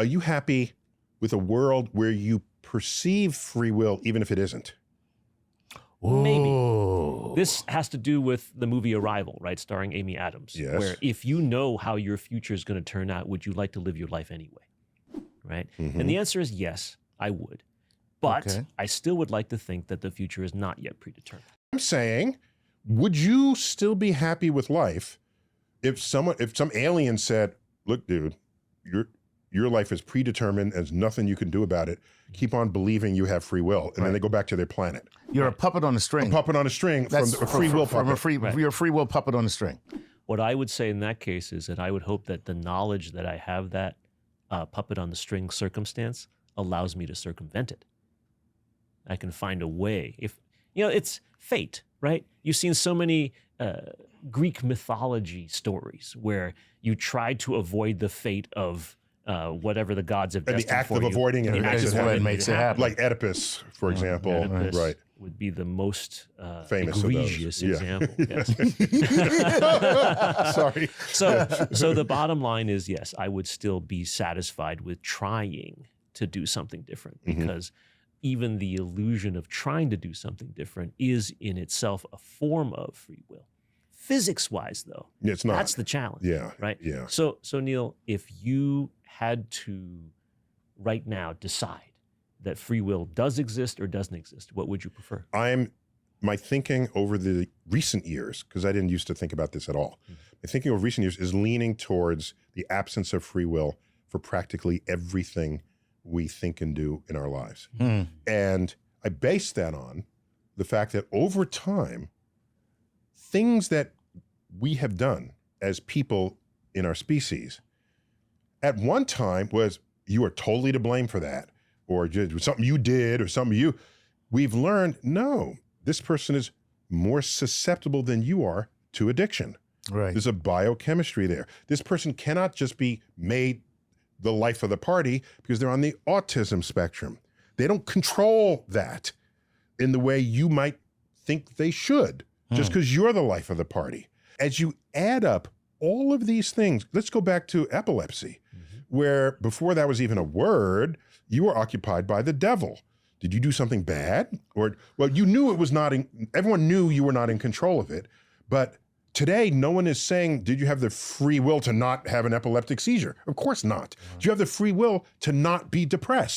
Are you happy with a world where you perceive free will even if it isn't? Maybe. This has to do with the movie Arrival, right? Starring Amy Adams. Yes. Where if you know how your future is going to turn out, would you like to live your life anyway? Right? And the answer is yes, I would. But I still would like to think that the future is not yet predetermined. I'm saying, would you still be happy with life if some alien said, look, dude, your life is predetermined, there's nothing you can do about it. Keep on believing you have free will. And then they go back to their planet. You're a puppet on a string. A puppet on a string from a free will puppet. You're a free will puppet on a string. What I would say in that case is that I would hope that the knowledge that I have that puppet on the string circumstance allows me to circumvent it. I can find a way. If it's fate, right? You've seen so many Greek mythology stories where you try to avoid the fate of whatever the gods have destined for you. And the act of avoiding it is what makes it happen. Like Oedipus, for example. Oedipus right. would be the most famous egregious example. Yes. Sorry. So the bottom line is, yes, I would still be satisfied with trying to do something different, because even the illusion of trying to do something different is in itself a form of free will. Physics-wise, though, it's not. That's the challenge. Yeah. Right? Yeah. So Neil, if you had to right now decide that free will does exist or doesn't exist, what would you prefer? My thinking over the recent years, because I didn't used to think about this at all, my thinking over recent years is leaning towards the absence of free will for practically everything we think and do in our lives. And I base that on the fact that over time, things that we have done as people in our species, at one time was you are totally to blame for that, or just something you did or something we've learned, no, this person is more susceptible than you are to addiction. Right. There's a biochemistry there. This person cannot just be made the life of the party because they're on the autism spectrum. They don't control that in the way you might think they should, just because you're the life of the party. As you add up all of these things, let's go back to epilepsy, where before that was even a word, you were occupied by the devil. Did you do something bad? Or, well, you knew it was not, everyone knew you were not in control of it, but today, no one is saying, did you have the free will to not have an epileptic seizure? Of course not. Do you have the free will to not be depressed?